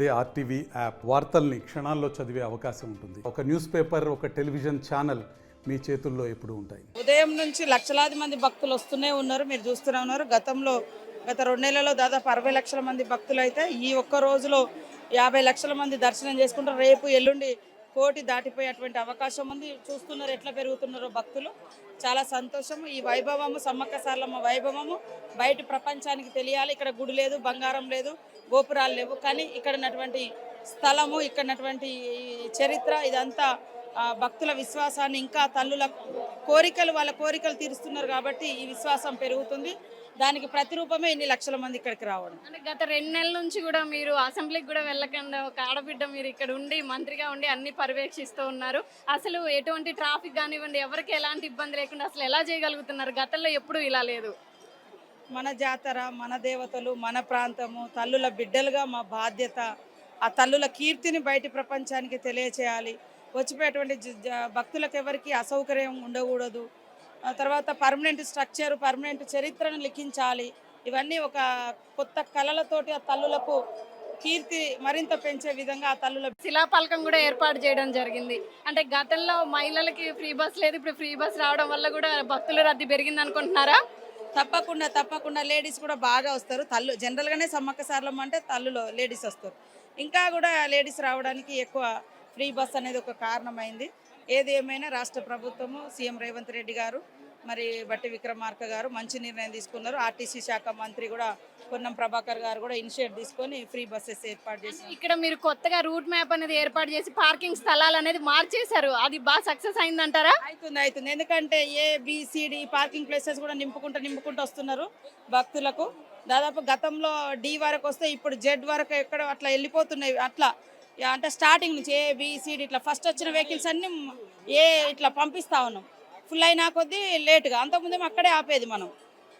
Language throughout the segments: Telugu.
అదే ఆర్టీవీ యాప్ వార్తల్ని క్షణాల్లో చదివే అవకాశం ఉంటుంది. ఒక న్యూస్ పేపర్, ఒక టెలివిజన్ ఛానల్ మీ చేతుల్లో ఎప్పుడూ ఉంటాయి. ఉదయం నుంచి లక్షలాది మంది భక్తులు వస్తూనే ఉన్నారు. మీరు చూస్తూనే ఉన్నారు. గత 2 నెలల్లో దాదాపు 60 లక్షల మంది భక్తులు అయితే ఈ ఒక్క రోజులో 50 లక్షల మంది దర్శనం చేసుకుంటారు. రేపు ఎల్లుండి కోటి దాటిపోయేటువంటి అవకాశం ఉంది. చూస్తున్నారు ఎట్లా పెరుగుతున్నారో భక్తులు. చాలా సంతోషము. ఈ వైభవము, సమ్మక్క సారలమ్మ వైభవము బయట ప్రపంచానికి తెలియాలి. ఇక్కడ గుడి లేదు, బంగారం లేదు, గోపురాలు లేవు, కానీ ఇక్కడ ఉన్నటువంటి స్థలము, ఇక్కడ ఉన్నటువంటి చరిత్ర ఇదంతా భక్తుల విశ్వాసాన్ని, ఇంకా తల్లుల కోరికలు, వాళ్ళ కోరికలు తీరుస్తున్నారు కాబట్టి ఈ విశ్వాసం పెరుగుతుంది. దానికి ప్రతిరూపమే ఇన్ని లక్షల మంది ఇక్కడికి రావడం. అంటే గత 2 నెలల నుంచి కూడా మీరు అసెంబ్లీకి కూడా వెళ్ళకుండా ఒక ఆడబిడ్డ మీరు ఇక్కడ ఉండి మంత్రిగా ఉండి అన్ని పర్యవేక్షిస్తూ ఉన్నారు. అసలు ఎటువంటి ట్రాఫిక్ కానివ్వండి, ఎవరికి ఎలాంటి ఇబ్బంది లేకుండా అసలు ఎలా చేయగలుగుతున్నారు? గతంలో ఎప్పుడూ ఇలా లేదు. మన జాతర, మన దేవతలు, మన ప్రాంతము, తల్లుల బిడ్డలుగా మా బాధ్యత. ఆ తల్లుల కీర్తిని బయటి ప్రపంచానికి తెలియచేయాలి. వచ్చిపోయేటువంటి భక్తులకు ఎవరికి అసౌకర్యం ఉండకూడదు. తర్వాత పర్మనెంట్ స్ట్రక్చర్, పర్మనెంట్ చరిత్రను లిఖించాలి. ఇవన్నీ ఒక కొత్త కళలతోటి ఆ తల్లులకు కీర్తి మరింత పెంచే విధంగా ఆ తల్లుల శిలాపలకం కూడా ఏర్పాటు చేయడం జరిగింది. అంటే గతంలో మహిళలకి ఫ్రీ బస్ లేదు, ఇప్పుడు ఫ్రీ బస్ రావడం వల్ల కూడా భక్తుల రద్దీ పెరిగింది అనుకుంటున్నారా? తప్పకుండా లేడీస్ కూడా బాగా వస్తారు. జనరల్గానే సమ్మక్క సారలమ్మ అంటే తల్లులో లేడీస్ వస్తారు. ఇంకా కూడా లేడీస్ రావడానికి ఎక్కువ ఫ్రీ బస్ అనేది ఒక కారణమైంది. ఏది ఏమైనా రాష్ట్ర ప్రభుత్వము, సీఎం రేవంత్ రెడ్డి గారు, మరి బట్టి విక్రమార్క గారు మంచి నిర్ణయం తీసుకున్నారు. ఆర్టీసీ శాఖ మంత్రి కూడా పొన్నం ప్రభాకర్ గారు కూడా ఇనిషియేట్ తీసుకొని ఫ్రీ బస్సెస్ ఏర్పాటు చేశారు. ఇక్కడ మీరు కొత్తగా రూట్ మ్యాప్ అనేది ఏర్పాటు చేసి పార్కింగ్ స్థలాలు అనేది మార్చేశారు. అది బాగా సక్సెస్ అయిందంటారా? అవుతుంది. ఎందుకంటే ABCD పార్కింగ్ ప్లేసెస్ కూడా నింపుకుంటూ వస్తున్నారు భక్తులకు. దాదాపు గతంలో D వరకు వస్తే ఇప్పుడు Z వరకు ఎక్కడ అట్లా వెళ్ళిపోతున్నాయి. అట్లా అంటే స్టార్టింగ్ నుంచి ABCD ఇట్లా ఫస్ట్ వచ్చిన వెహికల్స్ అన్ని ఇట్లా పంపిస్తా ఉన్నాం. ఫుల్ అయినా కొద్దీ లేటుగా, అంతకుముందేమో అక్కడే ఆపేది. మనం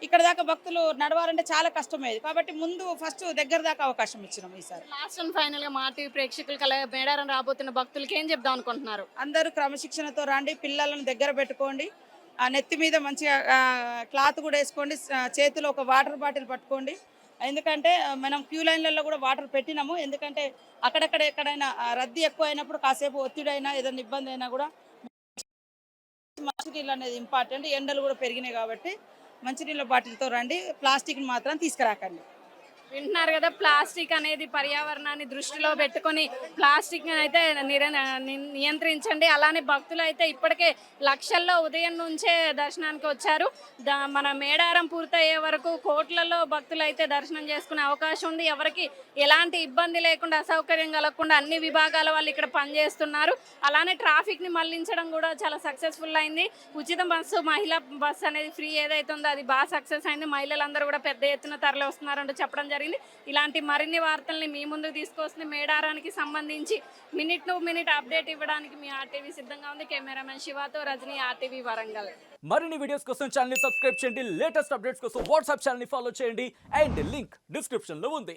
ఇక్కడ దాకా భక్తులు నడవాలంటే చాలా కష్టమయ్యేది. కాబట్టి ముందు ఫస్ట్ దగ్గర దాకా అవకాశం ఇచ్చినాం. ఈసారి లాస్ట్ అండ్ ఫైనల్ గా మా టీవీ ప్రేక్షకులకు మేడారం రాబోతున్న భక్తులకి ఏం చెప్దాం అనుకుంటున్నారు? అందరూ క్రమశిక్షణతో రండి, పిల్లలను దగ్గర పెట్టుకోండి, ఆ నెత్తి మీద మంచిగా క్లాత్ కూడా వేసుకోండి, చేతిలో ఒక వాటర్ బాటిల్ పట్టుకోండి. ఎందుకంటే మనం క్యూ లైన్లలో కూడా వాటర్ పెట్టినాము. ఎందుకంటే అక్కడక్కడ ఎక్కడైనా రద్దీ ఎక్కువ అయినప్పుడు కాసేపు ఒత్తిడైనా ఏదైనా ఇబ్బంది అయినా కూడా మంచినీళ్ళు అనేది ఇంపార్టెంట్. ఎండలు కూడా పెరిగినాయి కాబట్టి మంచినీళ్ళ బాటిల్తో రండి, ప్లాస్టిక్ని మాత్రం తీసుకురాకండి. వింటున్నారు కదా, ప్లాస్టిక్ అనేది పర్యావరణాన్ని దృష్టిలో పెట్టుకొని ప్లాస్టిక్ అయితే నియంత్రించండి. అలానే భక్తులు అయితే ఇప్పటికే లక్షల్లో ఉదయం నుంచే దర్శనానికి వచ్చారు. మన మేడారం పూర్తయ్యే వరకు కోట్లలో భక్తులు అయితే దర్శనం చేసుకునే అవకాశం ఉంది. ఎవరికి ఎలాంటి ఇబ్బంది లేకుండా, అసౌకర్యం కలగకుండా అన్ని విభాగాల వాళ్ళు ఇక్కడ పనిచేస్తున్నారు. అలానే ట్రాఫిక్ని మళ్లించడం కూడా చాలా సక్సెస్ఫుల్ అయింది. ఉచిత బస్సు, మహిళా బస్సు అనేది ఫ్రీ ఏదైతే ఉందో అది బాగా సక్సెస్ అయింది. మహిళలందరూ కూడా పెద్ద ఎత్తున తరలి వస్తున్నారంటూ చెప్పడం జరిగింది. ఇలాంటి మరిన్ని వార్తల్ని మీ ముందుకు తీసుకొస్తుంది. మేడారానికి సంబంధించి మినిట్ టు మినిట్ అప్డేట్ ఇవ్వడానికి మీ ఆర్టీవీ సిద్ధంగా ఉంది. కెమెరామెన్ శివాతో రజనీ, ఆర్టీవీ వరంగల్. మరిన్ని వీడియోస్ కోసం ఛానల్ ని సబ్స్క్రైబ్ చేయండి. లేటెస్ట్ అప్డేట్స్ కోసం వాట్సాప్ ఛానల్ ని ఫాలో చేయండి. అండ్ లింక్ డిస్క్రిప్షన్ లో ఉంది.